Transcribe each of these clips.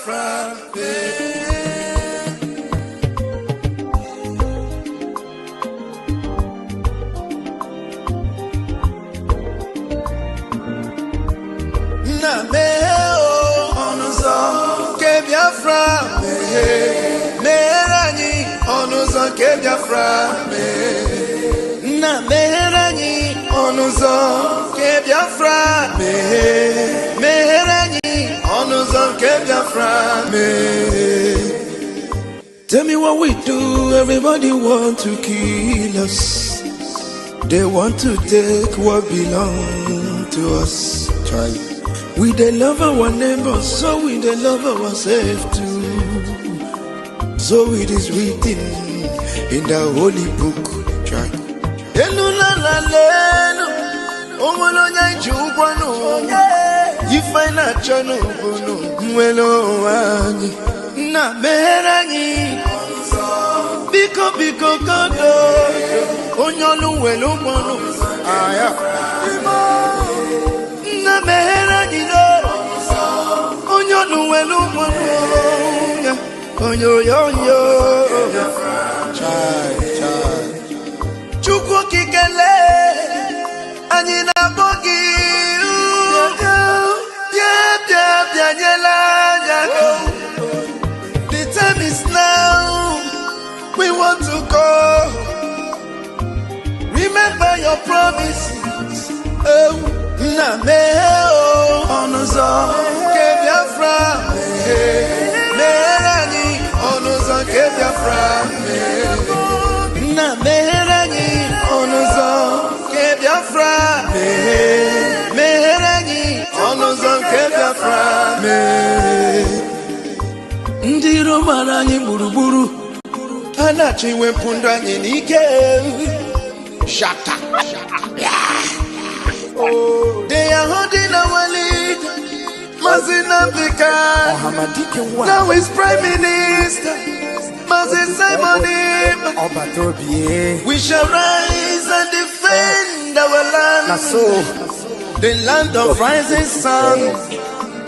Biafran. Na meo onuzo ke Biafran. Merani onuzo ke Biafran. Na merani onuzo ke Biafran. Merani onuzo ke Biafran. Tell me what we do. Everybody want to kill us. They want to take what belongs to us. Try. We they love our neighbors, so we they love ourselves too. So it is written in the holy book. Try. You find a channel, na merani biko kodo onyolu welo bono aya na merani do onyolu welo bono onyo chai chukwu kikele anyị na bogi the time is now. We want to go. Remember your promises. Oh, na me onuzo ke Biafran. Merani onuzo ke Biafran. Na merani onuzo ke Biafran. Merani onuzo ke Biafran. Ndiro marani buruburu. Anachi wepunda anyị n'ike. Shaka. They are holding our lead. Mazinambika. Now he's Prime Minister. Mazin Simonim. We shall rise and defend our land. The land of rising sun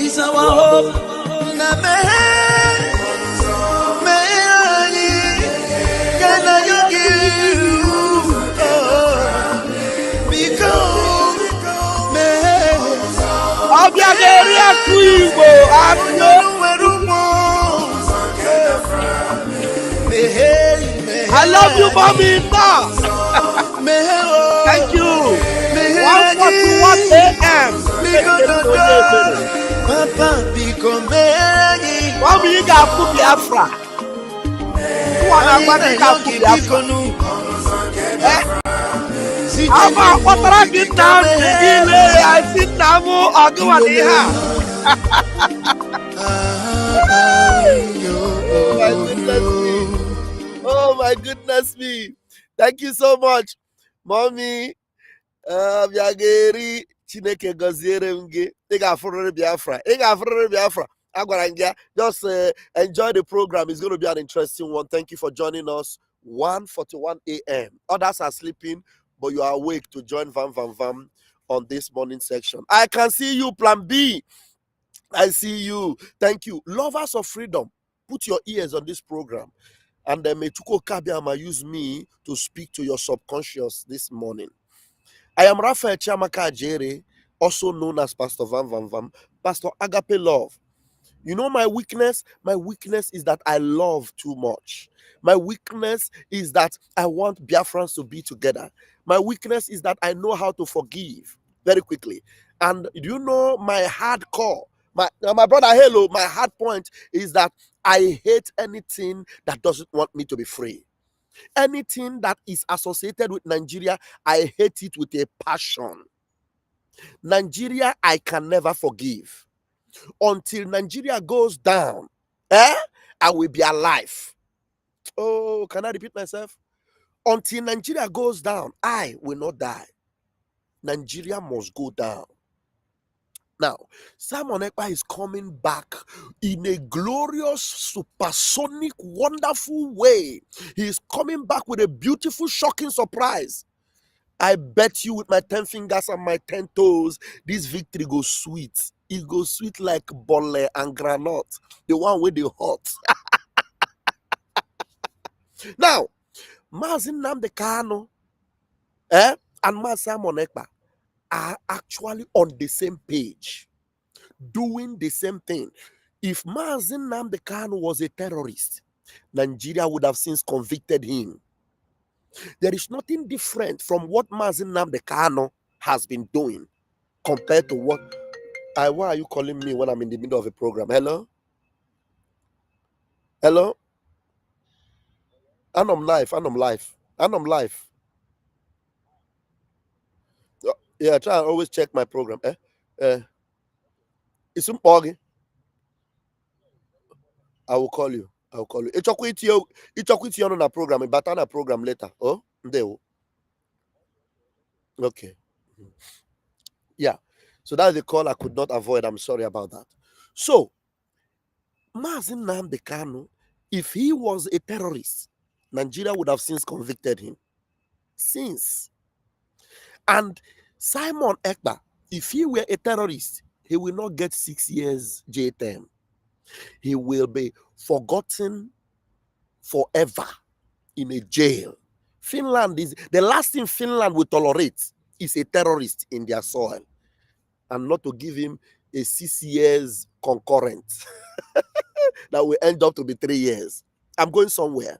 is our hope. I love you, mommy. Thank you. 1:41 a.m. Mommy, you got to Biafra. Oh my goodness me. Thank you so much, mommy. Biageri Chineke goziere mge. Ega afurere Biafra. Just enjoy the program. It's going to be an interesting one. Thank you for joining us. 1:41 a.m. Others are sleeping, but you are awake to join Vam on this morning section. I can see you, Plan B. I see you. Thank you. Lovers of freedom, put your ears on this program. And Metuko Kabiama use me to speak to your subconscious this morning. I am Raphael Chiamaka Ajere, also known as Pastor Vam, Pastor Agape Love. You know my weakness? My weakness is that I love too much. My weakness is that I want Biafrans to be together. My weakness is that I know how to forgive very quickly. And do you know my hardcore? My brother, hello, my hard point is that I hate anything that doesn't want me to be free. Anything that is associated with Nigeria, I hate it with a passion. Nigeria, I can never forgive. Until Nigeria goes down, I will be alive. Oh, can I repeat myself? Until Nigeria goes down, I will not die. Nigeria must go down. Now, Simon Ekpa is coming back in a glorious, supersonic, wonderful way. He is coming back with a beautiful, shocking surprise. I bet you with my 10 fingers and my 10 toes, this victory goes sweet. It goes sweet like bole and granite. The one with the hot. Now, Mazin Nnamdi Kanu and Mazi Simon Ekpa are actually on the same page, doing the same thing. If Mazi Nnamdi Kanu was a terrorist, Nigeria would have since convicted him. There is nothing different from what Mazi Nnamdi Kanu has been doing compared to what. Why are you calling me when I'm in the middle of a program? Hello? Hello? And I'm live. Yeah, try and always check my program. It's important. I will call you. It's on a program, but on a program later. Oh, there. Okay. Yeah. So that's the call I could not avoid. I'm sorry about that. So, Mazi Nnamdi Kanu, if he was a terrorist, Nigeria would have since convicted him. Since. And Simon Ekpa, if he were a terrorist, he will not get 6 years jail term. He will be forgotten forever in a jail. Finland is the last thing Finland will tolerate is a terrorist in their soil, and not to give him a 6 years concurrent that will end up to be 3 years. I'm going somewhere.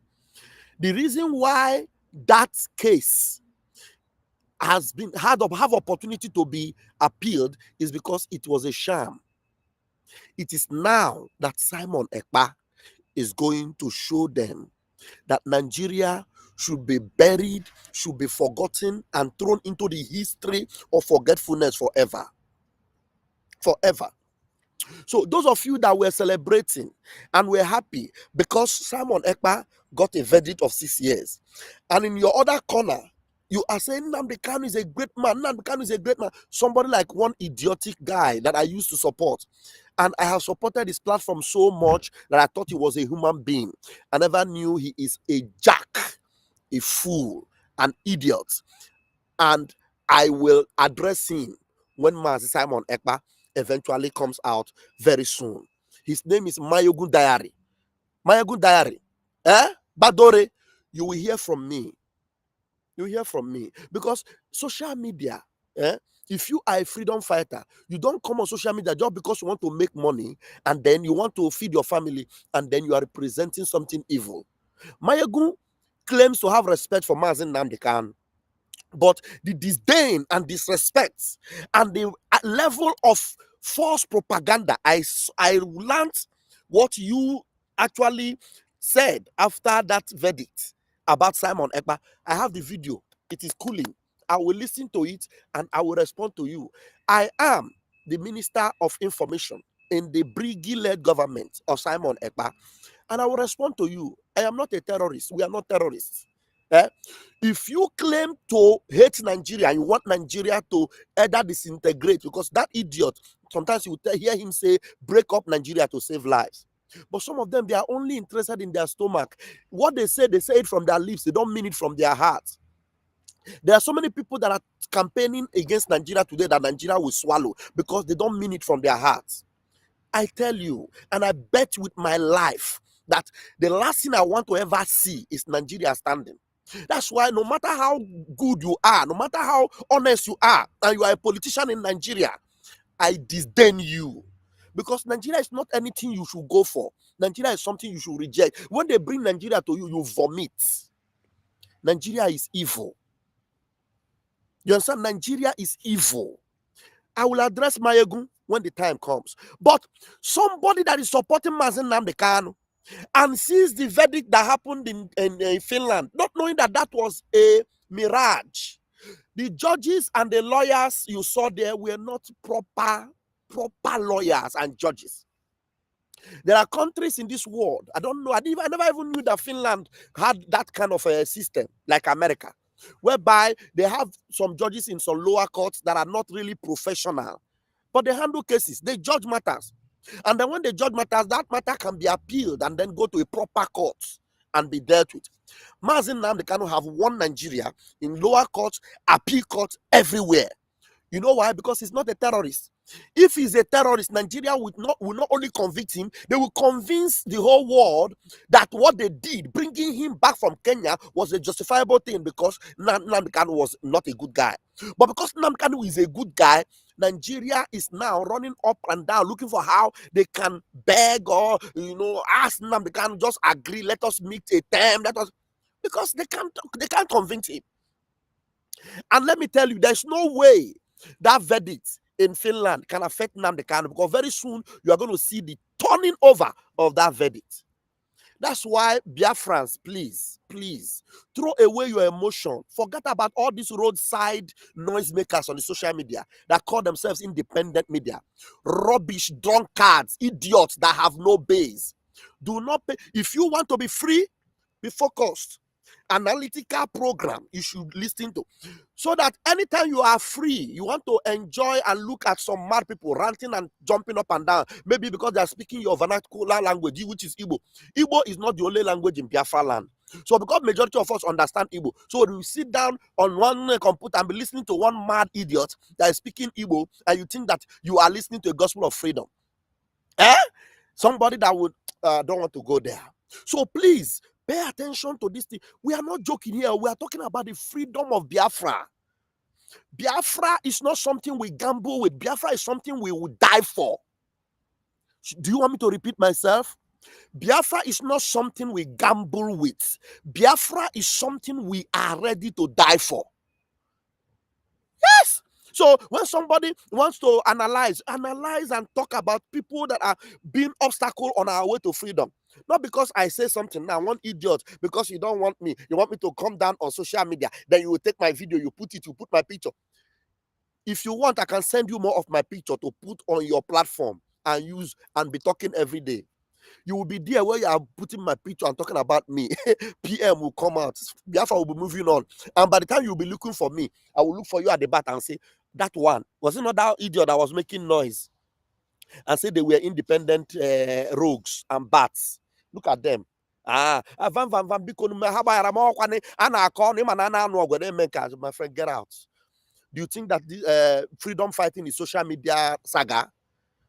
The reason why that case has been have opportunity to be appealed is because it was a sham. It is now that Simon Ekpa is going to show them that Nigeria should be buried, should be forgotten, and thrown into the history of forgetfulness forever. Forever. So those of you that were celebrating and were happy because Simon Ekpa got a verdict of 6 years, and in your other corner, you are saying Nnamdi Kanu is a great man. Nnamdi Kanu is a great man. Somebody like one idiotic guy that I used to support. And I have supported his platform so much that I thought he was a human being. I never knew he is a jack, a fool, an idiot. And I will address him when Mazi Simon Ekpa eventually comes out very soon. His name is Mayogun Diary. Mayogun Diary. Badore, you will hear from me. You hear from me because social media, if you are a freedom fighter, you don't come on social media just because you want to make money and then you want to feed your family and then you are representing something evil. Mayogun claims to have respect for Mazi Nnamdi Kanu, but the disdain and disrespect and the level of false propaganda, I learned what you actually said after that verdict about Simon Ekpa. I have the video. It is cooling. I will listen to it and I will respond to you. I am the Minister of Information in the Brigi-led government of Simon Ekpa, and I will respond to you. I am not a terrorist. We are not terrorists. If you claim to hate Nigeria, you want Nigeria to either disintegrate, because that idiot, sometimes you hear him say, break up Nigeria to save lives. But some of them, they are only interested in their stomach. What they say it from their lips. They don't mean it from their heart. There are so many people that are campaigning against Nigeria today that Nigeria will swallow because they don't mean it from their hearts. I tell you, and I bet with my life that the last thing I want to ever see is Nigeria standing. That's why no matter how good you are, no matter how honest you are, and you are a politician in Nigeria, I disdain you. Because Nigeria is not anything you should go for. Nigeria is something you should reject. When they bring Nigeria to you, you vomit. Nigeria is evil. You understand? Nigeria is evil. I will address Mayogun when the time comes. But somebody that is supporting Mazi Nnamdi Kanu and sees the verdict that happened in Finland, not knowing that that was a mirage. The judges and the lawyers you saw there were not proper lawyers and judges. There are countries in this world, I don't know, I never even knew that Finland had that kind of a system like America, whereby they have some judges in some lower courts that are not really professional, but they handle cases, they judge matters. And then when they judge matters, that matter can be appealed and then go to a proper court and be dealt with. Mazi Nnamdi Kanu have won Nigeria in lower courts, appeal courts, everywhere. You know why? Because he's not a terrorist. If he's a terrorist, Nigeria will not only convict him, they will convince the whole world that what they did, bringing him back from Kenya, was a justifiable thing because Nnamdi Kanu was not a good guy. But because Nnamdi Kanu is a good guy, Nigeria is now running up and down looking for how they can beg or ask Nnamdi Kanu just agree, let us meet a term, because they can't convince him. And let me tell you, there's no way that verdict in Finland can affect Nnamdi Kanu, because very soon you are going to see the turning over of that verdict. That's why Biafrans, please, throw away your emotion. Forget about all these roadside noisemakers on the social media that call themselves independent media. Rubbish, drunkards, idiots that have no base. Do not pay. If you want to be free, be focused. Analytical program you should listen to, so that anytime you are free, you want to enjoy and look at some mad people ranting and jumping up and down, maybe because they are speaking your vernacular language, which is Igbo. Igbo is not the only language in Biafra land. So because majority of us understand Igbo, so you sit down on one computer and be listening to one mad idiot that is speaking Igbo, and you think that you are listening to a gospel of freedom. Somebody that would don't want to go there. So please pay attention to this thing. We are not joking here. We are talking about the freedom of Biafra. Biafra is not something we gamble with. Biafra is something we will die for. Do you want me to repeat myself? Biafra is not something we gamble with. Biafra is something we are ready to die for. Yes. So when somebody wants to analyze and talk about people that are being obstacle on our way to freedom, not because I say something now, one idiot, because you don't want me, you want me to come down on social media, then you will take my video, you put my picture. If you want, I can send you more of my picture to put on your platform and use and be talking every day. You will be there where you are putting my picture and talking about me. PM will come out. Biafra will be moving on. And by the time you'll be looking for me, I will look for you at the back and say, that one, was it not that idiot that was making noise? And say they were independent rogues and bats. Look at them. My friend, get out. Do you think that the freedom fighting is social media saga?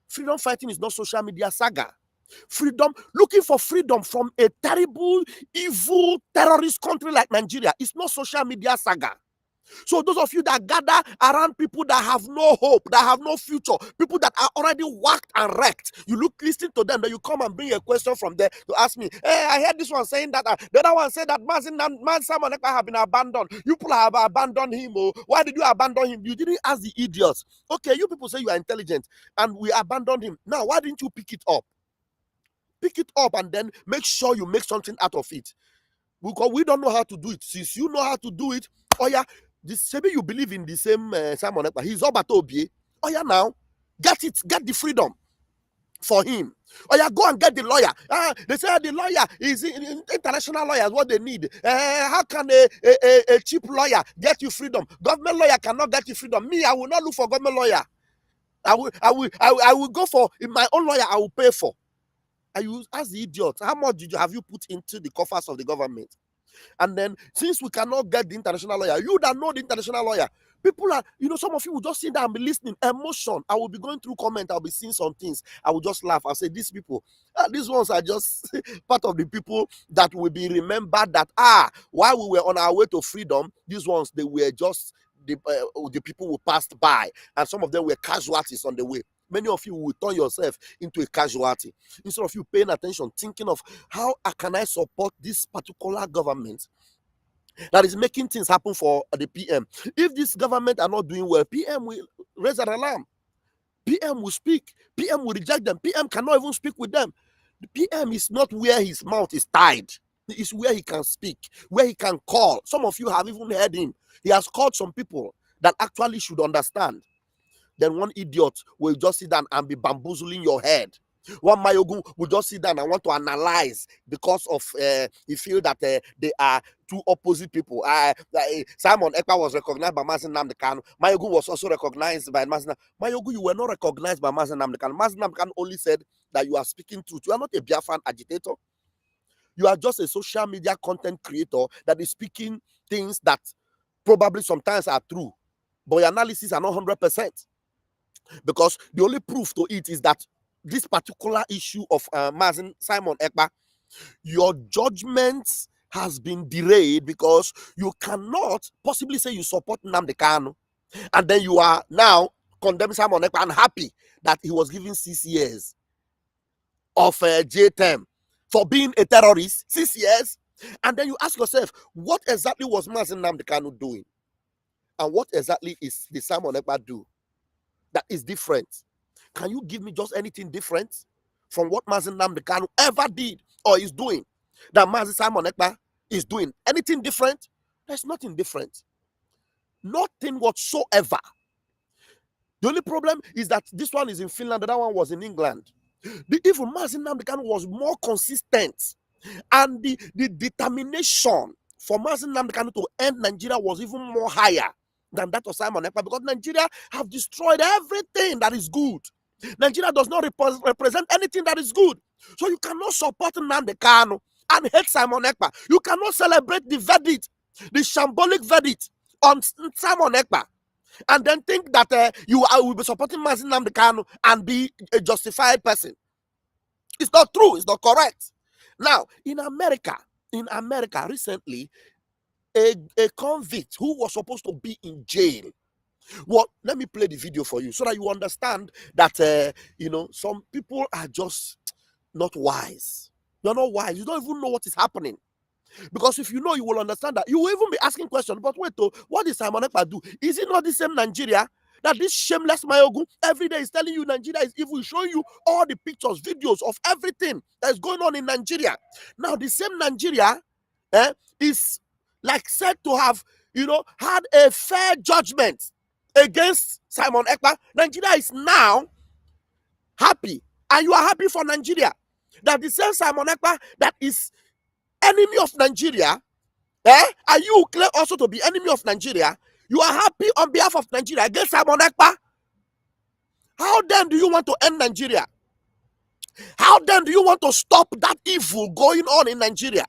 Freedom fighting is not social media saga. Freedom, looking for freedom from a terrible, evil, terrorist country like Nigeria, it's not social media saga. So those of you that gather around people that have no hope, that have no future, people that are already whacked and wrecked, you listen to them, then you come and bring a question from there to ask me, hey, I heard this one saying that, the other one said that Simon Ekpa have been abandoned. You people have abandoned him. Oh, why did you abandon him? You didn't ask the idiots. Okay, you people say you are intelligent and we abandoned him. Now, why didn't you pick it up? Pick it up and then make sure you make something out of it. Because we don't know how to do it. Since you know how to do it, oh yeah, maybe you believe in the same Simon Ekpa. He's Obatobie. Oh yeah, now get the freedom for him. Oh yeah, go and get the lawyer. They say the lawyer is international lawyers. What they need. How can a cheap lawyer get you freedom? Government lawyer cannot get you freedom. Me, I will not look for government lawyer. I will go for my own lawyer. I will pay for. And you ask the idiot, how much have you put into the coffers of the government? And then, since we cannot get the international lawyer, you that know the international lawyer, people are, some of you will just sit down and be listening. Emotion. I will be going through comment. I'll be seeing some things. I will just laugh. I'll say, these people, these ones are just part of the people that will be remembered that, while we were on our way to freedom, these ones, they were just the people who passed by. And some of them were casualties on the way. Many of you will turn yourself into a casualty. Instead of you paying attention, thinking of how can I support this particular government that is making things happen for the PM. If this government are not doing well, PM will raise an alarm. PM will speak. PM will reject them. PM cannot even speak with them. The PM is not where his mouth is tied. It's where he can speak, where he can call. Some of you have even heard him. He has called some people that actually should understand. Then one idiot will just sit down and be bamboozling your head. One Mayogu will just sit down and want to analyze because of he feel that they are two opposite people. Simon Ekpa was recognized by Mazi Nnamdi Kanu. Mayogu was also recognized by Mazi Nnamdi Kanu. Mayogu, you were not recognized by Mazi Nnamdi Kanu. Mazi Nnamdi Kanu only said that you are speaking truth. You are not a Biafran agitator. You are just a social media content creator that is speaking things that probably sometimes are true, but your analysis are not 100%. Because the only proof to it is that this particular issue of Simon Ekpa, your judgment has been delayed because you cannot possibly say you support Nnamdi Kanu and then you are now condemning Simon Ekpa and happy that he was given 6 years of jail term for being a terrorist. 6 years. And then you ask yourself, what exactly was Nnamdi Kanu doing? And what exactly is the Simon Ekpa do that is different? Can you give me just anything different from what Nnamdi Kanu ever did or is doing that Simon Ekpa is doing? Anything different? There's nothing different. Nothing whatsoever. The only problem is that this one is in Finland, the other one was in England. Even Nnamdi Kanu was more consistent, and the determination for Nnamdi Kanu to end Nigeria was even more higher than that of Simon Ekpa, because Nigeria have destroyed everything that is good. Nigeria does not represent anything that is good. So you cannot support Nnamdi Kanu and hate Simon Ekpa. You cannot celebrate the verdict, the shambolic verdict on Simon Ekpa, and then think that you will be supporting Nnamdi Kanu and be a justified person. It's not true. It's not correct. Now, in America recently, a convict who was supposed to be in jail. Well, let me play the video for you so that you understand that some people are just not wise. You're not wise. You don't even know what is happening. Because if you know, you will understand that. You will even be asking questions. But wait, what did Simon Ekpa do? Is it not the same Nigeria that this shameless Mayogu every day is telling you Nigeria is evil, showing you all the pictures, videos of everything that is going on in Nigeria? Now, the same Nigeria is like said to have, had a fair judgment against Simon Ekpa. Nigeria is now happy, and you are happy for Nigeria. That the same Simon Ekpa that is enemy of Nigeria, and you claim also to be enemy of Nigeria, you are happy on behalf of Nigeria against Simon Ekpa. How then do you want to end Nigeria? How then do you want to stop that evil going on in Nigeria?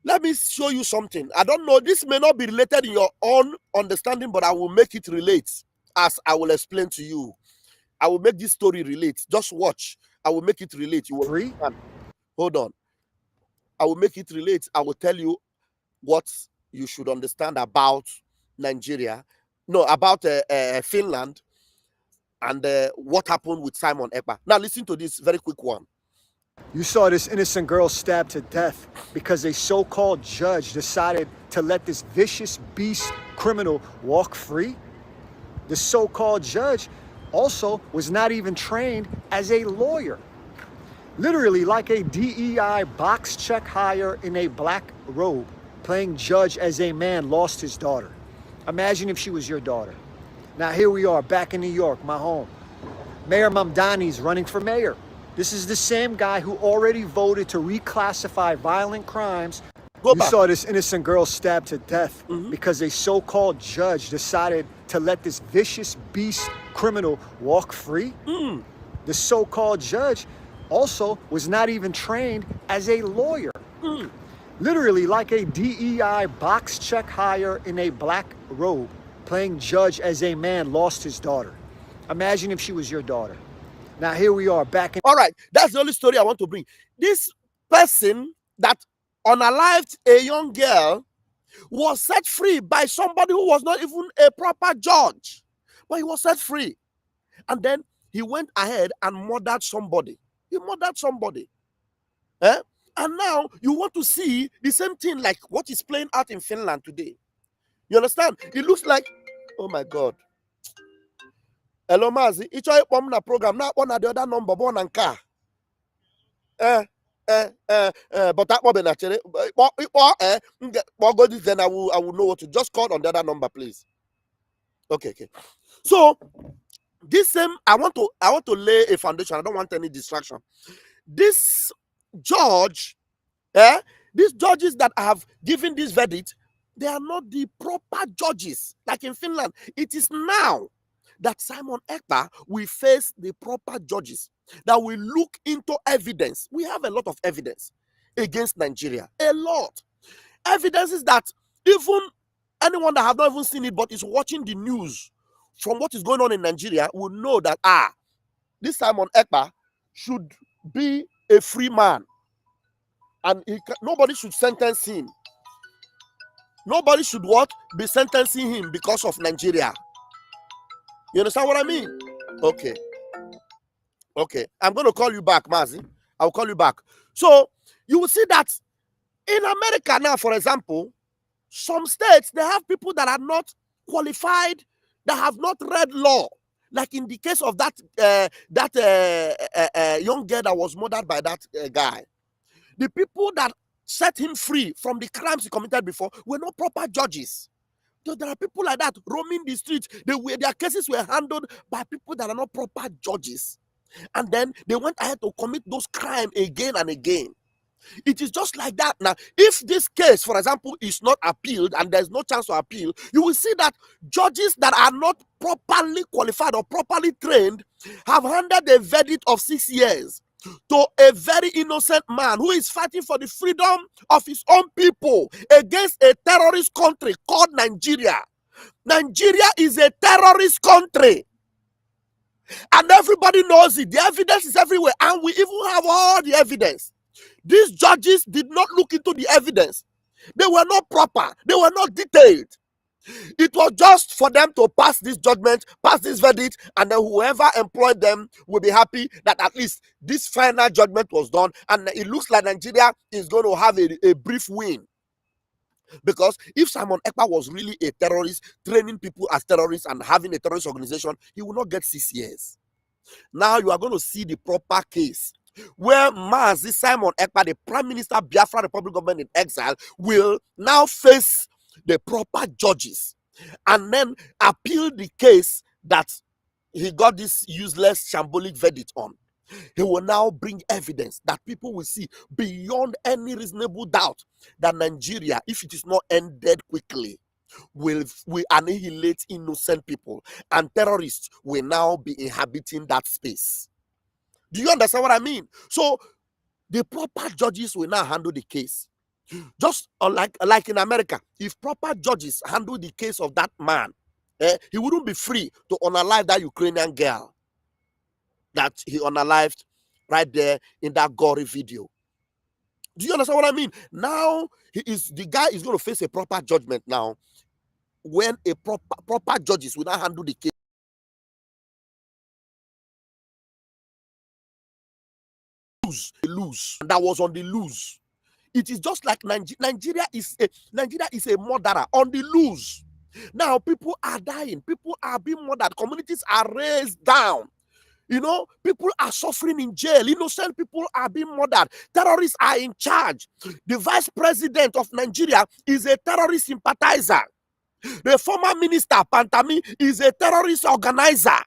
Let me show you something. I don't know, this may not be related in your own understanding, but I will make it relate as I will explain to you. I will make this story relate. Just watch. I will make it relate. You will understand. Hold on. I will make it relate. I will tell you what you should understand about Nigeria. No, about Finland and what happened with Simon Ekpa. Now listen to this very quick one. You saw this innocent girl stabbed to death because a so-called judge decided to let this vicious beast criminal walk free. The so-called judge also was not even trained as a lawyer. Literally like a DEI box check hire in a black robe, playing judge as a man lost his daughter. Imagine if she was your daughter. Now here we are back in New York, my home. Mayor Mamdani's running for mayor. This is the same guy who already voted to reclassify violent crimes. You saw this innocent girl stabbed to death because a so-called judge decided to let this vicious beast criminal walk free. The so-called judge also was not even trained as a lawyer. Literally like a DEI box check hire in a black robe, playing judge as a man lost his daughter. Imagine if she was your daughter. Now here we are back in. All right, that's the only story I want to bring. This person that unalived a young girl was set free by somebody who was not even a proper judge, but he was set free. And then he went ahead and murdered somebody. He murdered somebody. And now you want to see the same thing like what is playing out in Finland today. You understand? It looks like, oh my God. Hello, Mazi. It's a program. Now on the other number, one and car. But that will be naturally. Then I will know what to just call on the other number, please. Okay. So this same, I want to lay a foundation. I don't want any distraction. This judge, these judges that have given this verdict, they are not the proper judges. Like in Finland, it is now that Simon Ekpa will face the proper judges that will look into evidence. We have a lot of evidence. against Nigeria. A lot. Evidences that even anyone that have not even seen it but is watching the news from what is going on in Nigeria will know that this Simon Ekpa should be a free man, and nobody should sentence him. Nobody should be sentencing him because of Nigeria. You understand what I mean? Okay. I'm going to call you back, Mazi. I'll call you back. So you will see that in America now, for example, some states, they have people that are not qualified, that have not read law. Like in the case of that young girl that was murdered by that guy. The people that set him free from the crimes he committed before were not proper judges. So there are people like that roaming the streets. Their cases were handled by people that are not proper judges. And then they went ahead to commit those crimes again and again. It is just like that. Now, if this case, for example, is not appealed and there's no chance to appeal, you will see that judges that are not properly qualified or properly trained have handed a verdict of 6 years to a very innocent man who is fighting for the freedom of his own people against a terrorist country called Nigeria. Nigeria is a terrorist country. And everybody knows it. The evidence is everywhere. And we even have all the evidence. These judges did not look into the evidence. They were not proper. They were not detailed. It was just for them to pass this judgment, pass this verdict, and then whoever employed them will be happy that at least this final judgment was done. And it looks like Nigeria is going to have a brief win. Because if Simon Ekpa was really a terrorist, training people as terrorists and having a terrorist organization, he will not get 6 years. Now you are going to see the proper case where Mazi Simon Ekpa, the Prime Minister Biafran Republic government in exile, will now face the proper judges and then appeal the case that he got this useless shambolic verdict on. He will now bring evidence that people will see beyond any reasonable doubt that Nigeria, if it is not ended quickly, will annihilate innocent people, and terrorists will now be inhabiting that space. Do you understand what I mean? So the proper judges will now handle the case. Just like in America, if proper judges handle the case of that man, he wouldn't be free to unalive that Ukrainian girl that he unalived right there in that gory video. Do you understand what I mean? Now the guy is going to face a proper judgment now, when a proper judges will not handle the case. Lose. That was on the loose. It is just like Nigeria is a murderer on the loose. Now people are dying, people are being murdered, communities are raised down. You know, people are suffering in jail. Innocent people are being murdered. Terrorists are in charge. The vice president of Nigeria is a terrorist sympathizer. The former minister, Pantami, is a terrorist organizer.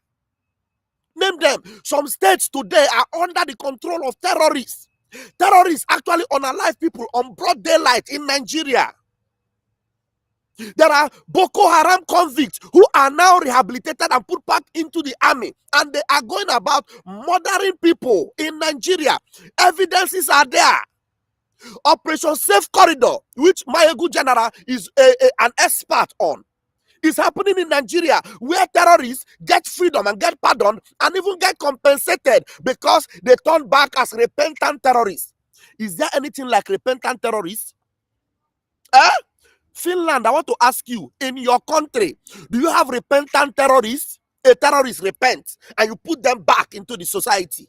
Name them. Some states today are under the control of terrorists. Terrorists actually unalive people on broad daylight in Nigeria. There are Boko Haram convicts who are now rehabilitated and put back into the army, and they are going about murdering people in Nigeria. Evidences are there. Operation Safe Corridor, which Mayegu General is an expert on, is happening in Nigeria, where terrorists get freedom and get pardon and even get compensated because they turn back as repentant terrorists. Is there anything like repentant terrorists? Finland, I want to ask you, in your country, do you have repentant terrorists? A terrorist repents and you put them back into the society.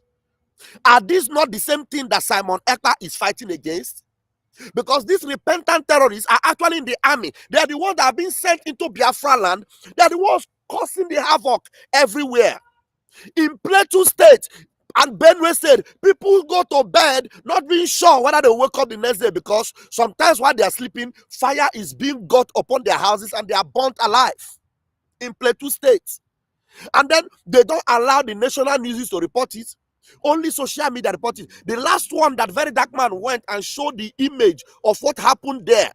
Are these not the same thing that Simon Ekpa is fighting against? Because these repentant terrorists are actually in the army. They are the ones that are being sent into Biafran land. They are the ones causing the havoc everywhere. In Plateau State and Benue State, people go to bed not being sure whether they wake up the next day, because sometimes while they are sleeping, fire is being got upon their houses and they are burnt alive in Plateau State. And then they don't allow the national news to report it. Only social media report it. The last one, that very dark man went and showed the image of what happened there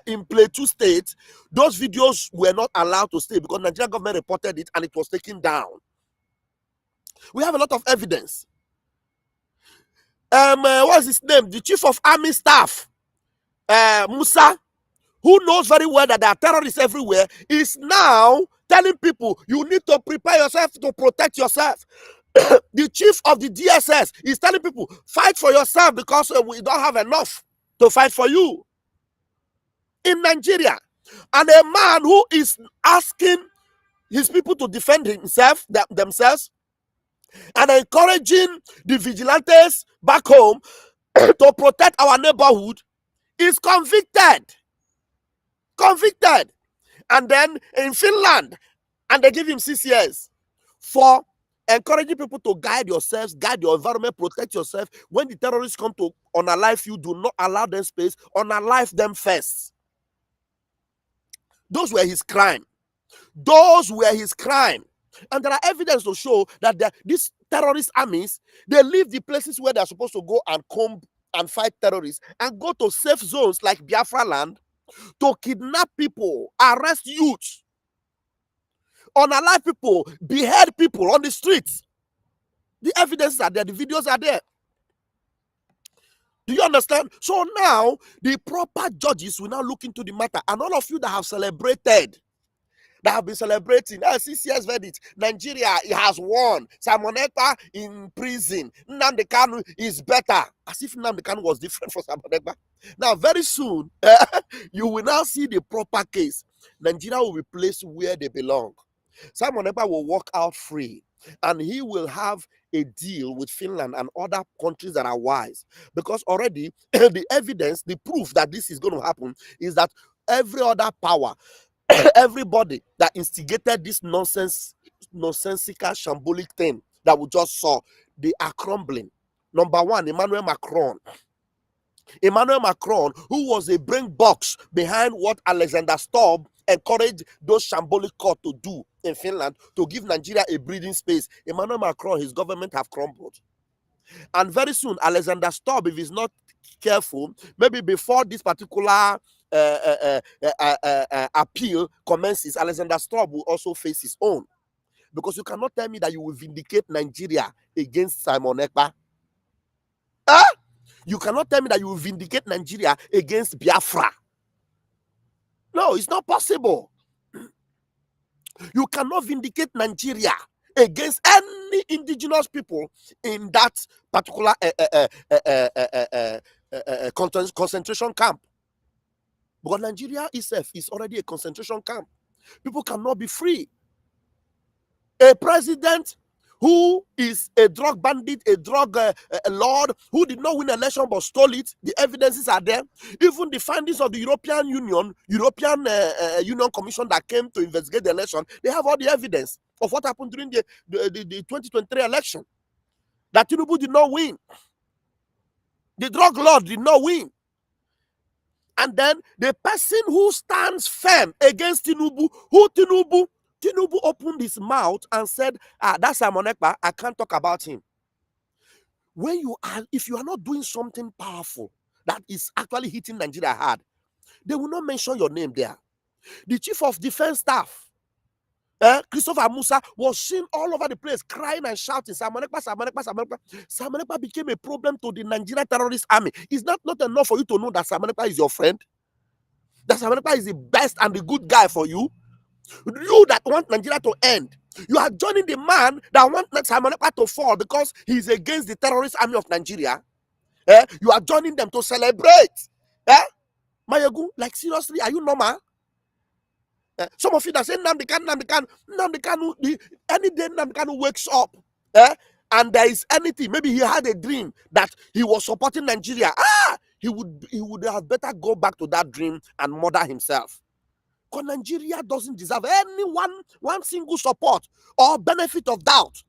in Plateau State. Those videos were not allowed to stay because Nigerian government reported it and it was taken down. We have a lot of evidence. what's his name? The chief of army staff, Musa, who knows very well that there are terrorists everywhere, is now telling people you need to prepare yourself to protect yourself. The chief of the DSS is telling people fight for yourself because we don't have enough to fight for you in Nigeria. And a man who is asking his people to defend themselves and encouraging the vigilantes back home to protect our neighborhood is convicted. And then in Finland, and they give him 6 years for encouraging people to guide yourselves, guide your environment, protect yourself. When the terrorists come to unalive you, do not allow them space, unalive them first. Those were his crime. And there are evidence to show that these terrorist armies, they leave the places where they're supposed to go and comb and fight terrorists and go to safe zones like Biafran land to kidnap people, arrest youths, unalive people, behead people on the streets. The evidences are there, the videos are there. Do you understand? So now the proper judges will now look into the matter, and all of you that have celebrated, that have been celebrating 6 years verdict, Nigeria has won, Simon Ekpa in prison, Nnamdi Kanu is better, as if Nnamdi Kanu was different from Simon Ekpa. Now very soon you will now see the proper case. Nigeria will be placed where they belong. Simon Ekpa will walk out free, and he will have a deal with Finland and other countries that are wise, because already the evidence, the proof that this is going to happen is that every other power, everybody that instigated this nonsensical, shambolic thing that we just saw, they are crumbling. Number one, Emmanuel Macron, who was a brain box behind what Alexander Stubb encouraged those shambolic court to do in Finland to give Nigeria a breathing space. Emmanuel Macron, his government have crumbled. And very soon, Alexander Stubb, if he's not careful, maybe before this particular appeal commences, Alexander Stubb will also face his own. Because you cannot tell me that you will vindicate Nigeria against Simon Ekpa. Huh? You cannot tell me that you will vindicate Nigeria against Biafra. No, it's not possible. You cannot vindicate Nigeria against any indigenous people in that particular concentration camp. Because Nigeria itself is already a concentration camp. People cannot be free. A president who is a drug bandit, a drug lord, who did not win an election but stole it, the evidences are there. Even the findings of the European Union Commission that came to investigate the election, they have all the evidence of what happened during the 2023 election. That Tinubu did not win. The drug lord did not win. And then the person who stands firm against Tinubu, Tinubu opened his mouth and said, that's Simon Ekpa, I can't talk about him. If you are not doing something powerful that is actually hitting Nigeria hard, they will not mention your name there. The chief of defense staff, Christopher Musa, was seen all over the place crying and shouting, Simon Ekpa, Simon Ekpa, Simon Ekpa. Simon Ekpa became a problem to the Nigerian terrorist army. Is that not enough for you to know that Simon Ekpa is your friend? That Simon Ekpa is the best and the good guy for you? You that want Nigeria to end, you are joining the man that wants Simon Ekpa to fall because he is against the terrorist army of Nigeria. You are joining them to celebrate. Mayogu, like seriously, are you normal? Some of you that say Nnamdi Kanu, any day Nnamdi Kanu wakes up, and there is anything, maybe he had a dream that he was supporting Nigeria. He would have better go back to that dream and murder himself. Because Nigeria doesn't deserve any one single support or benefit of doubt.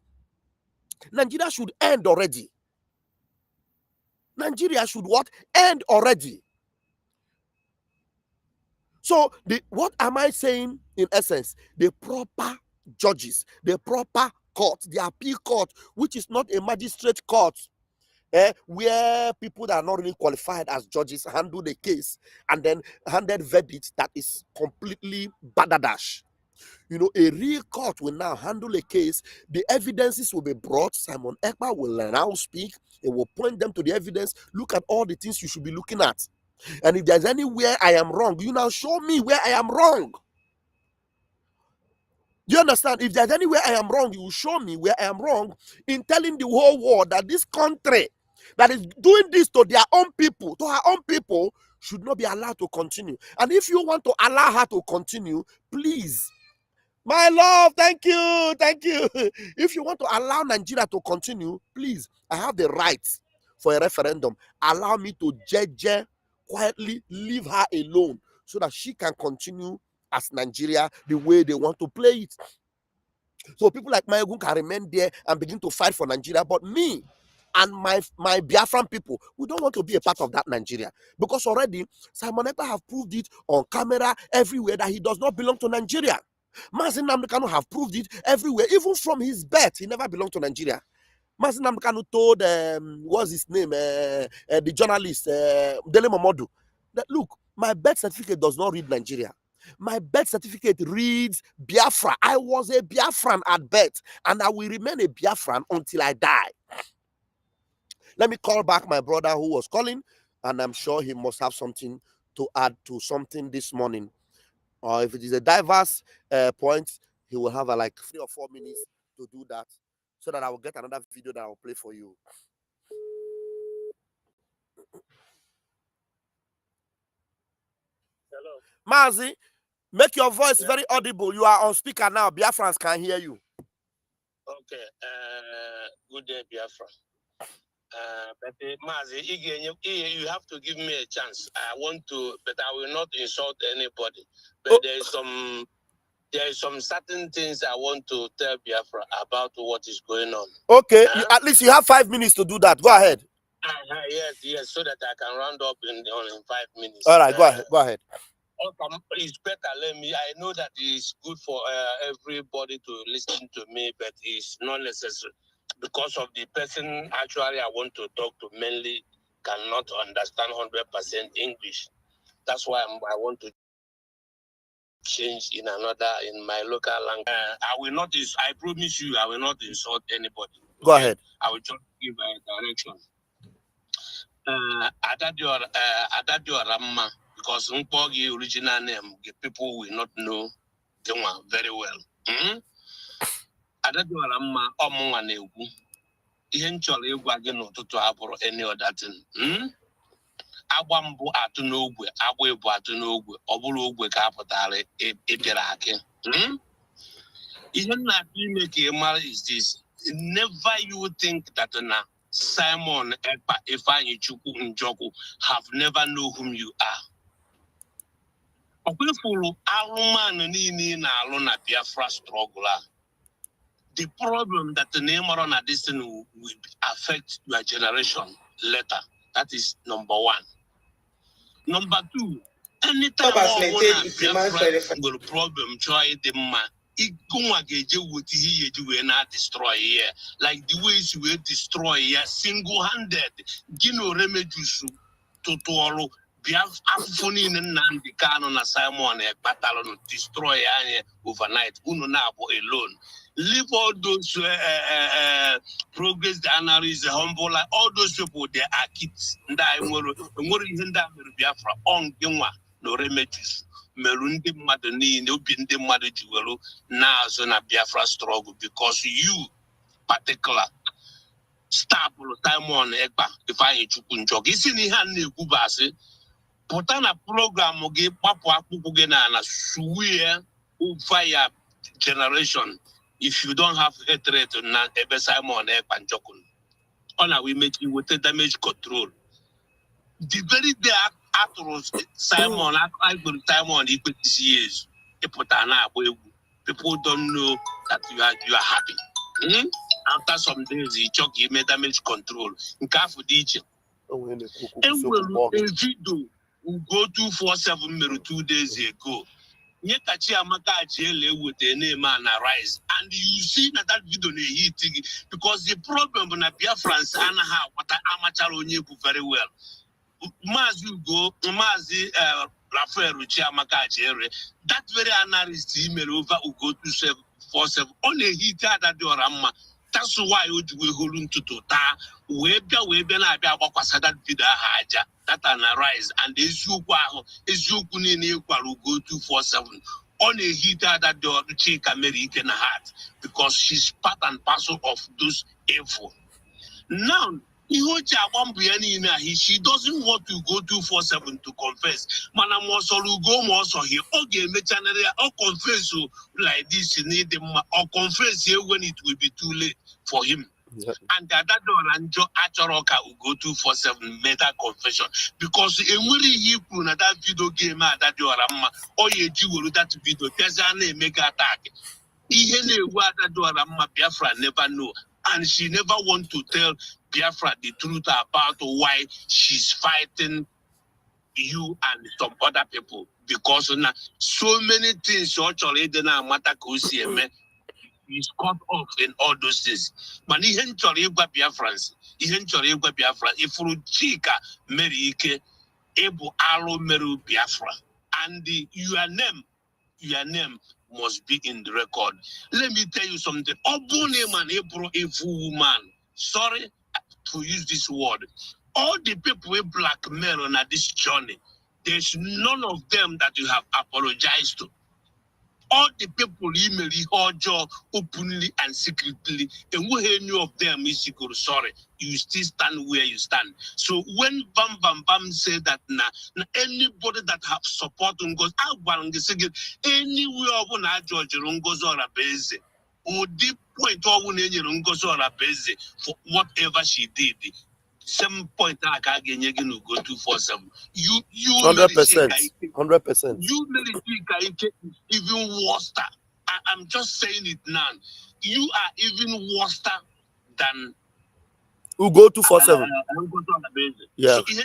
Nigeria should end already. Nigeria should what? End already. So what am I saying in essence? The proper judges, the proper court, the appeal court, which is not a magistrate court, where people that are not really qualified as judges handle the case and then handed verdict that is completely badadash. a real court will now handle a case. The evidences will be brought. Simon Ekpa will now speak. It will point them to the evidence. Look at all the things you should be looking at. And if there's anywhere I am wrong, you now show me where I am wrong. Do you understand? If there's anywhere I am wrong, you will show me where I am wrong in telling the whole world that this country that is doing this to their own people, to her own people, should not be allowed to continue. And if you want to allow her to continue, please, my love, thank you. If you want to allow Nigeria to continue, please, I have the right for a referendum. Allow me to quietly leave her alone so that she can continue as Nigeria the way they want to play it. So people like Mayogun can remain there and begin to fight for Nigeria, but me and my Biafran people, we don't want to be a part of that Nigeria, because already Simon Ekpa have proved it on camera everywhere that he does not belong to Nigeria. Mazi Nnamdi Kanu have proved it everywhere, even from his birth, he never belonged to Nigeria. Mazi Nnamdi Kanu told what's his name, the journalist Dele Momodu, that look, my birth certificate does not read Nigeria. My birth certificate reads Biafra. I was a Biafran at birth, and I will remain a Biafran until I die. Let me call back my brother who was calling, and I'm sure he must have something to add to something this morning. Or if it is a diverse point, he will have like 3 or 4 minutes to do that, so that I will get another video that I will play for you. Hello. Mazi, make your voice very audible. You are on speaker now. Biafrans can hear you. Okay. Good day, Biafra. But Mazi, you have to give me a chance. I want to, but I will not insult anybody. But there is some certain things I want to tell Biafra about what is going on. Okay, at least you have 5 minutes to do that. Go ahead. Yes, so that I can round up in 5 minutes. All right, go ahead. It's better. I know that it's good for everybody to listen to me, but it's not necessary, because of the person actually I want to talk to mainly cannot understand 100% English. That's why I want to change in my local language. I promise you, I will not insult anybody. Okay? Go ahead. I will just give a direction. Adadio Ramma, because Mpogi original name, the people will not know them very well. Adadio Ramma, Omonga Negu. Ihe nchọrọ ịgwa gị n'ụtụtụ abụrụ any other thing. Agba mbụ atụ n'ogwe, agba ebu atụ n'ogwe, ọ bụrụ ogwe ka apụtara ịbịara akị. Ihe na-atụ ime ka ị mara is this: never you think that na Simon Ekpa, Ifeanyi Chukwu Njoku have never know whom you are. Ọkwefuru alụmanụ niile na-alụ na Biafra struggle. The problem that the name on this thing will affect your generation later. That is number 1. Number 2, anytime will problem try the man. It will not destroy here. Like the ways we destroy here single-handed. Gino remedies to all. Biafra and the canon Simon Ekpa destroy overnight. Uno nabo alone. Leave all those progress, the analysis, the humble, all those people, they are kids. And I will even that Biafra on Gimwa, no remedies. Merundi Madani, no Bindi Madajuelo, now Zona Biafra struggle, because you, particular, stable Simon Ekpa, if I Chukunjog, is in the hand of Gubasi, put on a program, okay, Papa Pupugena, and a swear, fire generation. If you don't have hatred to Simon Ekpa Njokun, honor we make you with damage control. The very day after Simon, equal this years, people don't know that you are happy. After some days, you made damage control. In Kafu DJ, video will go 247 2 days ago. Nyekachi Amaka Ajele with the name and arise. And you see that video hitting, because the problem when Biafrans and how what amateur onyebu very well. Mazi go, Mazi Rafael Chiamaka Jere, that very analyst email over Ugo 247 on a heat that Diorama. That's why we hold to Tota, Webia, that Vida Haja, that an arise, and the Zukunini Ugo 247 on a heater that the chick American heart because she's part and parcel of those info. Now, she doesn't want to go 247 to confess. Manam also go also here. Okay, or confess like this, you need them or confess here when it will be too late for him. Yeah. And that Ranjo Achoroka will go 247 meta confession because a he put that video game that you are or you do that video. There's a make attack. Biafra never know, and she never want to tell Biafra the truth about why she's fighting you and some other people because now so many things actually matter is cut off in all those things. But he ain't Biafrans. He ain't Biafra. If Chika Merike Ebu Alo Meru Biafra and your name must be in the record. Let me tell you something. Obune man, a woman. Sorry to use this word. All the people we blackmail on this journey, there's none of them that you have apologized to. All the people email you openly and secretly, and we knew of them is sorry, you still stand where you stand. So when Bam said that anybody that have support goes anywhere of George goes on a base, or deep point for whatever she did. Some point I can't get you go 247. You 100%. 100%. You is even worse. I'm just saying it now. You are even worse than Who go 247. Yeah. So if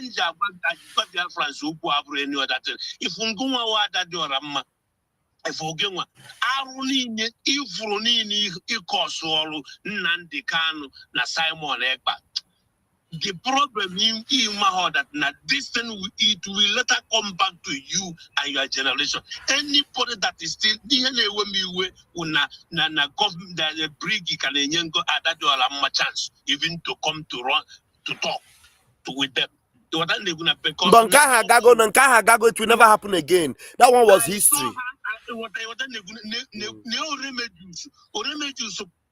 na Simon Ekpa. The problem in my heart that now this thing it will later come back to you and your generation. Anybody that is still DNA when na government the brig can that you have a chance even to come to run to talk with them. But Gago, it will never happen again. That one was history.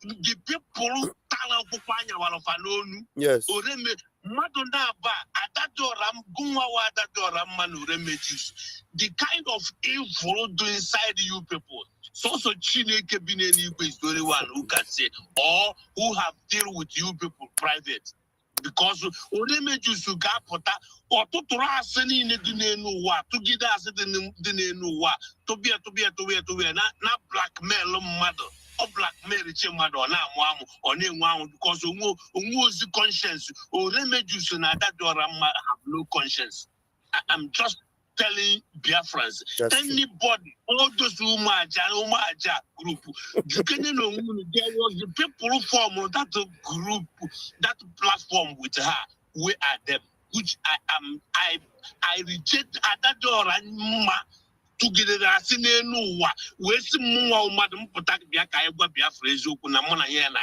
The people yes. The kind of evil do inside you people. So Chineke Bineni is the only one who can say, or who have deal with you people private. Because Oremeju Sugapota or to Trasani Nedunua, to get us the Nenua, to be not blackmail mother. Or blackmail mother or now or name one because the conscience or Remeju that have no conscience. I'm just telling Biafrans, anybody, all those Umaja group, depending on there was the people who form that group, that platform with her, we are them, which I reject that door and together as in no where's more madam Potak Biaka Biafra na Mona and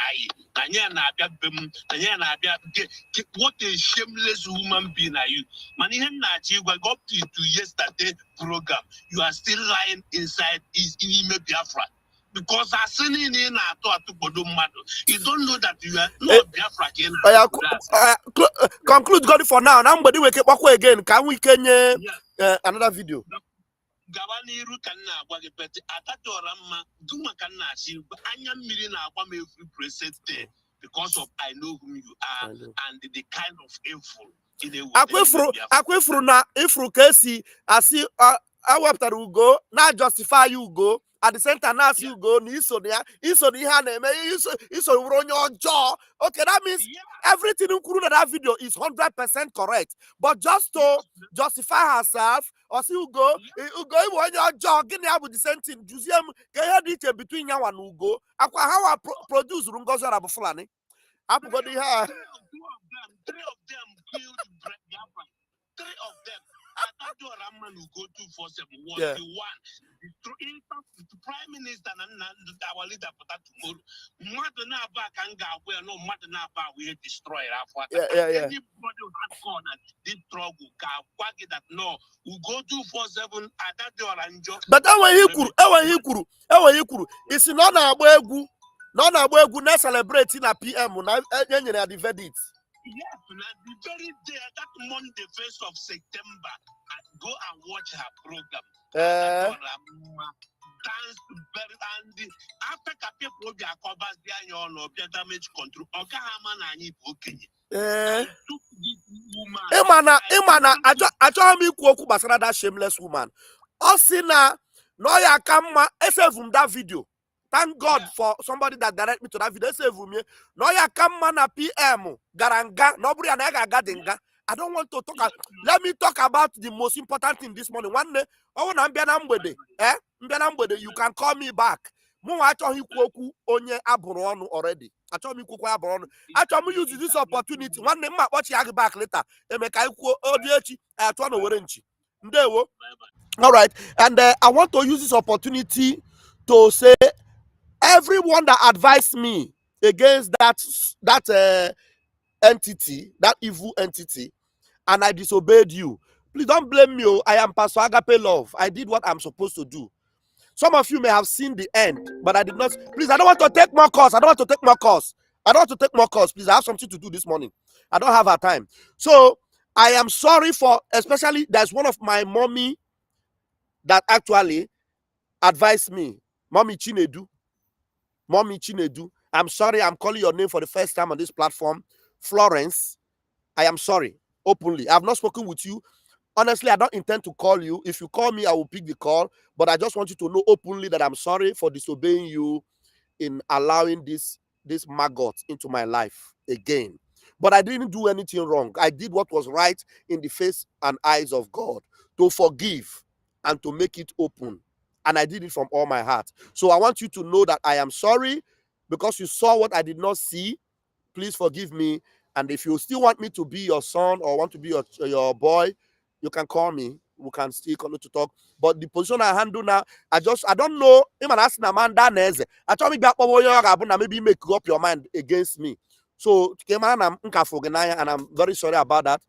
what a shameless woman being are you? Manihan you got up to yesterday program. You are still lying inside his in Biafra. Because I seen in you don't know that you are not Biafra. Conclude God for now. Nobody will keep walking again. Can we another video? Gawaniru kana agwagepete atatorama duma kana si anya mmiri na agwa me every present day because of I know whom you are and the kind of info in a akwefuru na ifru kesi asi awaptar ugo na justify you go at the center now you go ni iso ha na eme iso onye ojo. Okay, that means everything included that video is 100% correct, but just to justify herself or see Ugo when your jog in the same thing museum can between you and Ugo akwa how I produce rungozo abufulani apu go three of them killed Biafra. 3 of them. will go 247 was Yeah. the one. The Prime Minister and our leader for that tomorrow. Madonna back and go where no Madonna back we destroy Yeah. Anybody who has gone and did struggle that no we go 247 at that door and job. But he kuru. It's not na celebrating a PM na the verdict. Yes, the very day, that Monday, 1st of September, go and watch her program. Dance very and after people will be a covers behind your no damage control. Imana, I told me that shameless woman. Osina, no ya kama from that video. Thank God for somebody that direct me to that video. No ya kama na PM garanga nobody anaga gadinga. I don't want to talk. Let me talk about the most important thing this morning. One day, you can call me back. Onye already. I told me I told me use this opportunity. One day, watch you back later. All right, and I want to use this opportunity to say everyone that advised me against that entity, that evil entity, and I disobeyed you. Please don't blame me. I am Pastor Agape Love. I did what I'm supposed to do. Some of you may have seen the end, but I did not. Please, I don't want to take more calls. Please, I have something to do this morning. I don't have our time. So I am sorry for, especially there's one of my mommy that actually advised me. Mommy Chinedu. I'm sorry, I'm calling your name for the first time on this platform. Florence, I am sorry. Openly. I have not spoken with you. Honestly, I don't intend to call you. If you call me, I will pick the call. But I just want you to know openly that I'm sorry for disobeying you in allowing this maggot into my life again. But I didn't do anything wrong. I did what was right in the face and eyes of God, to forgive and to make it open. And I did it from all my heart. So I want you to know that I am sorry because you saw what I did not see. Please forgive me. And if you still want me to be your son or want to be your boy, you can call me. We can still continue to talk. But the position I handle now, I don't know. Even asking a man that I told me maybe make up your mind against me. So and I'm very sorry about that.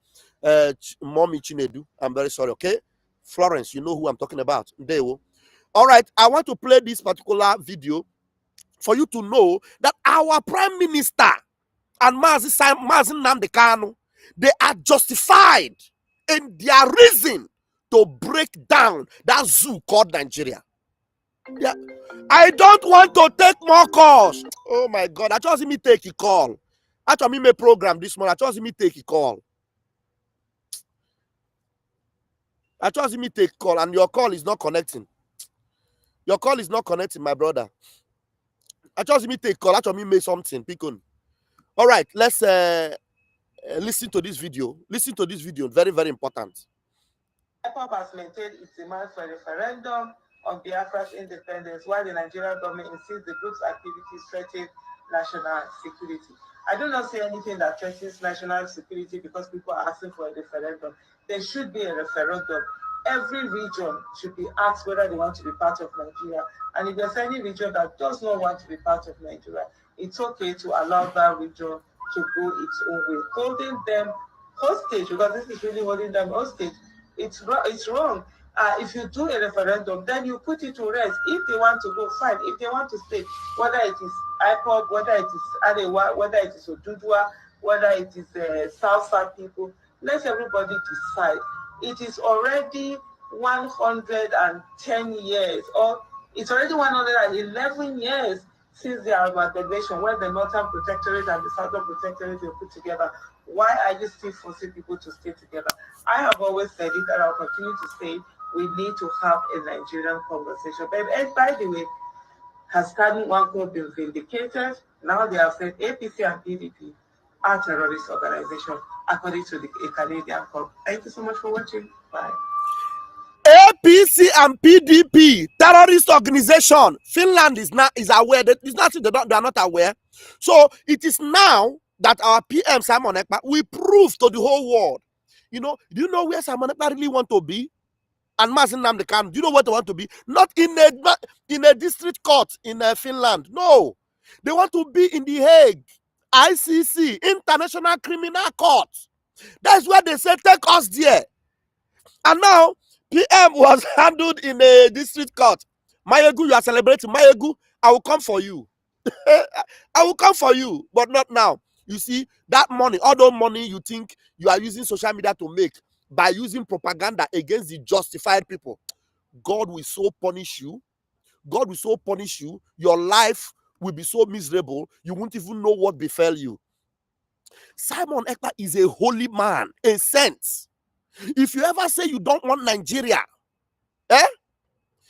Mommy Chinedu, I'm very sorry. Okay, Florence, you know who I'm talking about. All right, I want to play this particular video for you to know that our Prime Minister and Mazin Nnamdi Kanu, they are justified in their reason to break down that zoo called Nigeria. Yeah. I don't want to take more calls. Oh my God, I just me take a call. I just me program this morning. I just me take a call. I just me take a call, and your call is not connecting. Your call is not connecting, my brother. I just me take a call. I just me make something. Pick on. All right, let's listen to this video. Listen to this video. Very, very important. Ekpa has maintained its demand for a referendum on Biafra's independence, while the Nigerian government insists the group's activities threaten national security. I do not say anything that threatens national security because people are asking for a referendum. There should be a referendum. Every region should be asked whether they want to be part of Nigeria. And if there's any region that does not want to be part of Nigeria, it's okay to allow that region to go its own way. Holding them hostage, because this is really holding them hostage, it's wrong. If you do a referendum, then you put it to rest. If they want to go, fine. If they want to stay, whether it is IPOB, whether it is Arewa, whether it is Odudua, whether it is South people, let everybody decide. It is already 110 years, or it's already 111 years since the amalgamation, when the Northern Protectorate and the Southern Protectorate were put together. Why are you still forcing people to stay together? I have always said it, and I'll continue to say it. We need to have a Nigerian conversation. But by the way, has Kanu Nwankwo been vindicated? Now they have said APC and PDP are terrorist organizations, according to the Canadian court. Thank you so much for watching. Bye. APC and PDP, terrorist organization. Finland is aware that it's not they are not aware. So it is now that our PM Simon Ekpa will prove to the whole world You know, do you know where Simon Ekpa really want to be? And Mazen Nnamdi Kanu, do you know what they want to be? Not in a district court in Finland. No. They want to be in the Hague, ICC, International Criminal Court. That's where they say, take us there. And now, PM was handled in a district court. Mayegu, you are celebrating. Mayegu, I will come for you. I will come for you, but not now. You see, that money, all the money you think you are using social media to make by using propaganda against the justified people, God will so punish you. God will so punish you. Your life will be so miserable, you won't even know what befell you. Simon Ekpa is a holy man, a saint. If you ever say you don't want Nigeria,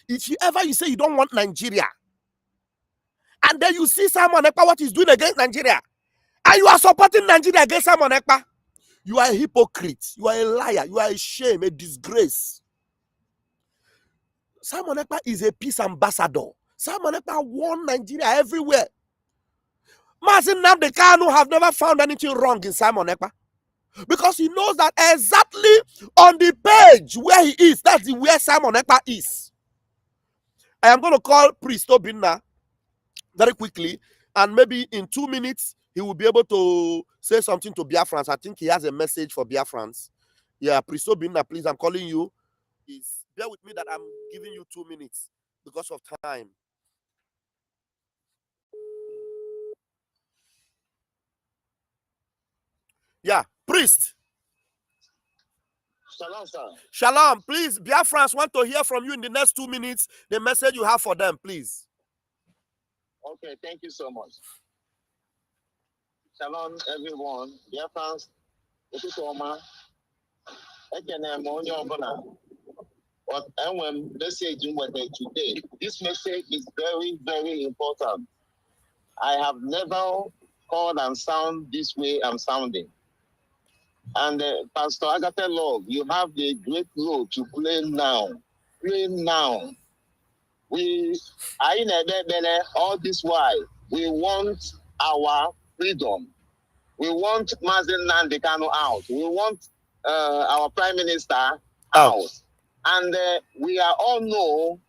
if you ever say you don't want Nigeria, and then you see Simon Ekpa what he's doing against Nigeria, and you are supporting Nigeria against Simon Ekpa, you are a hypocrite, you are a liar, you are a shame, a disgrace. Simon Ekpa is a peace ambassador. Simon Ekpa won Nigeria everywhere. Mazen Nnamdi Kanu have never found anything wrong in Simon Ekpa, because he knows that exactly on the page where he is, that's where Simon Ekpa is. I am going to call Priest Obinna very quickly, and maybe in 2 minutes he will be able to say something to Biafrans. I think he has a message for Biafrans. Yeah, Priest Obinna, please, I'm calling you. Bear with me that I'm giving you 2 minutes because of time. Yeah, Priest. Shalom, sir. Shalom, please. Biafrans want to hear from you in the next 2 minutes. The message you have for them, please. Okay, thank you so much. Shalom, everyone. Biafrans, Okutoma, But I'm messaging today. This message is very, very important. I have never called and sound this way I'm sounding. And Pastor Agatha Love, you have the great role to play now. Play now. All this while, we want our freedom. We want Mazen Nnamdi Kanu out. We want our Prime Minister out. And we are all know,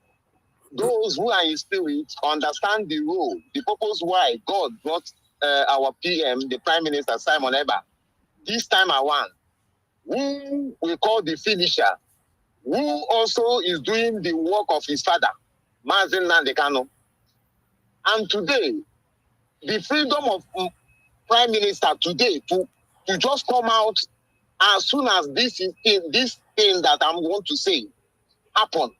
those who are in spirit understand the role, the purpose why God brought our PM, the Prime Minister Simon Ekpa, this time around, who we call the finisher, who also is doing the work of his father, Mazen Nnamdi Kanu. And today, the freedom of Prime Minister today to just come out as soon as this thing that I'm going to say happen,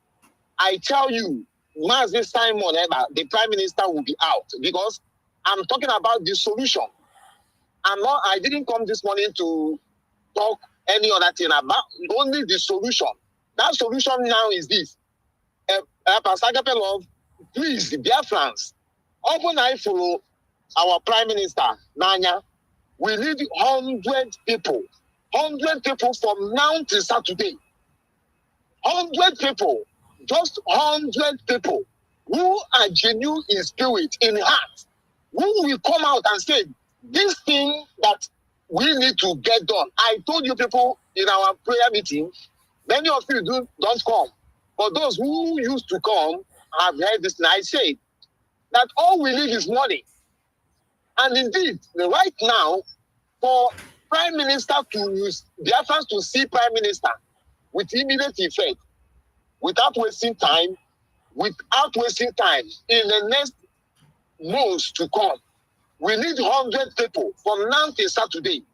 I tell you, Mazen Simon Ekpa, the Prime Minister, will be out, because I'm talking about the solution. I didn't come this morning to talk any other thing about, only the solution. That solution now is this. Pastor Agape Love, please, Biafrans, open I follow our Prime Minister, Nanya. We need 100 people. 100 people from now to Saturday. 100 people. Just 100 people who are genuine in spirit, in heart, who will come out and say, this thing that we need to get done. I told you people in our prayer meeting, many of you don't come. But those who used to come have heard this, and I say that all we need is money. And indeed, right now, for Prime Minister to use the efforts to see Prime Minister with immediate effect, without wasting time, in the next months to come, we need 100 people from now till Saturday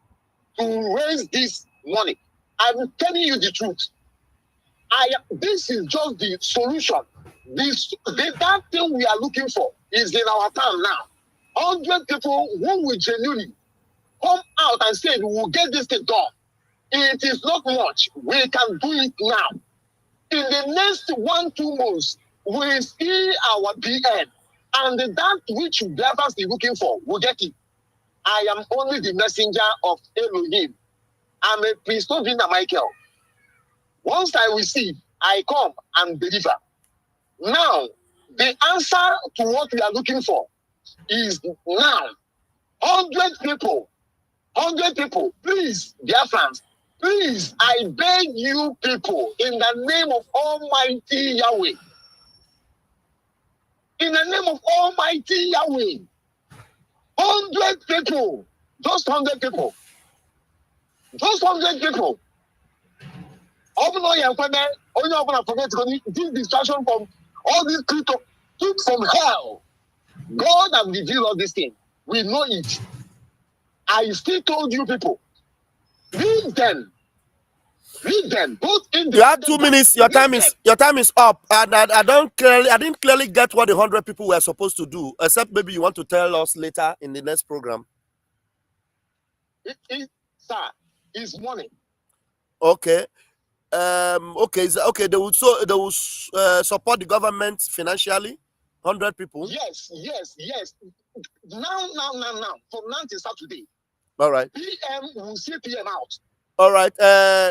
to raise this money. I'm telling you the truth. This is just the solution. That thing we are looking for is in our town now. 100 people who will genuinely come out and say, we will get this thing done. It is not much. We can do it now. In the next 1-2 months, we see our BN. And that which Biafrans is looking for, we'll get it. I am only the messenger of Elohim. I'm a priest of Michael. Once I receive, I come and deliver. Now, the answer to what we are looking for is now. 100 people, please, dear friends, Please, I beg you people, in the name of Almighty Yahweh, in the name of Almighty Yahweh, 100 people, just 100 people, just 100 people. Open all your equipment, only open and forget to this distraction from all these crypto, keep from hell. God has revealed all these things. We know it. I still told you people, read them. Read them. Both in the You have 2 minutes. Your time is up, and I didn't clearly get what the 100 people were supposed to do. Except maybe you want to tell us later in the next program. Sir, it's money. Okay. Okay. Okay. They will support the government financially. 100 people. Yes. Now. From now till Saturday. All right. PM will see PM out. All right.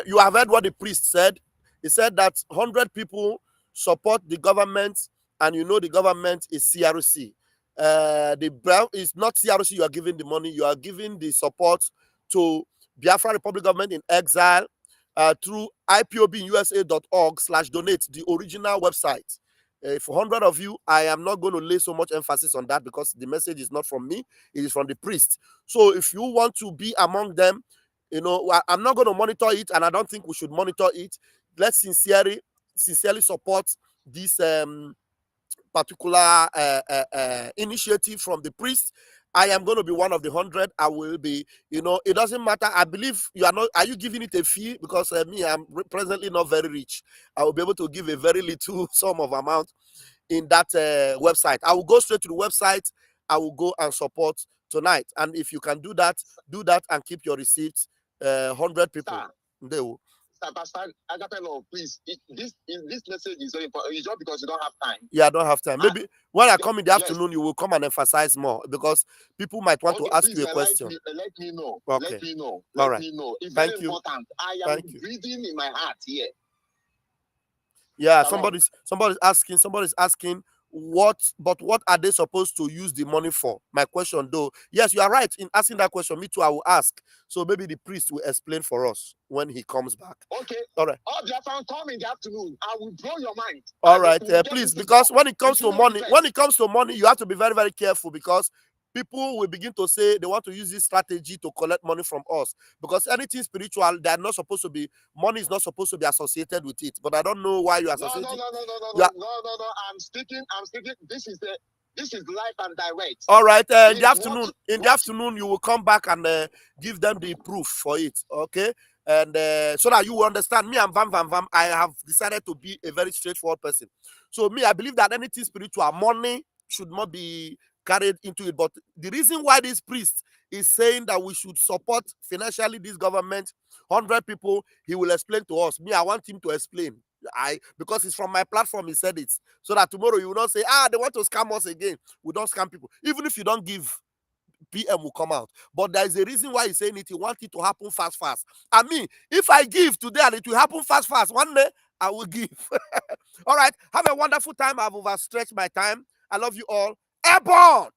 You have heard what the priest said. He said that 100 people support the government, and you know the government is CRC. The brown is not CRC. You are giving the money. You are giving the support to Biafran Republic government in exile through ipobinUSA.org/donate, the original website. For 100 of you, I am not going to lay so much emphasis on that because the message is not from me. It is from the priest. So if you want to be among them, you know, I'm not going to monitor it, and I don't think we should monitor it. Let's sincerely support this particular initiative from the priest. I am going to be one of the 100. I will be, you know, it doesn't matter. I believe you are not. Are you giving it a fee? Because me, I'm presently not very rich. I will be able to give a very little sum of amount in that website. I will go straight to the website. I will go and support tonight. And if you can do that and keep your receipts. 100 people. They will. Pastor Agapelo, please. This message is very important. It's just because you don't have time. Yeah, I don't have time. Maybe when I come in the afternoon, you will come and emphasize more because people might want to ask you a question. Let me know. Okay. Let me know. All right. Let me know. It's Thank very you. important. I am breathing in my heart here. Yeah, somebody's asking what are they supposed to use the money for? My question though. Yes, you are right in asking that question. Me too, I will ask. So maybe the priest will explain for us when he comes back. Okay. All right. Oh, Biafran, come in the afternoon. I will blow your mind. All right, please, because when it comes to money, you have to be very, very careful because people will begin to say they want to use this strategy to collect money from us because anything spiritual, they are not supposed to be, money is not supposed to be associated with it. But I don't know why you are associating. No. I'm speaking. This is life and direct. All right. In the afternoon, you will come back and give them the proof for it. Okay. And so that you will understand, me and Vam, I have decided to be a very straightforward person. So me, I believe that anything spiritual, money should not be carried into it. But the reason why this priest is saying that we should support financially this government, 100 people, he will explain to us. Me, I want him to explain. Because it's from my platform, he said it. So that tomorrow you will not say, they want to scam us again. We don't scam people. Even if you don't give, PM will come out. But there is a reason why he's saying it. He wants it to happen fast. I mean, if I give today and it will happen fast, one day I will give. All right. Have a wonderful time. I've overstretched my time. I love you all. Airborne!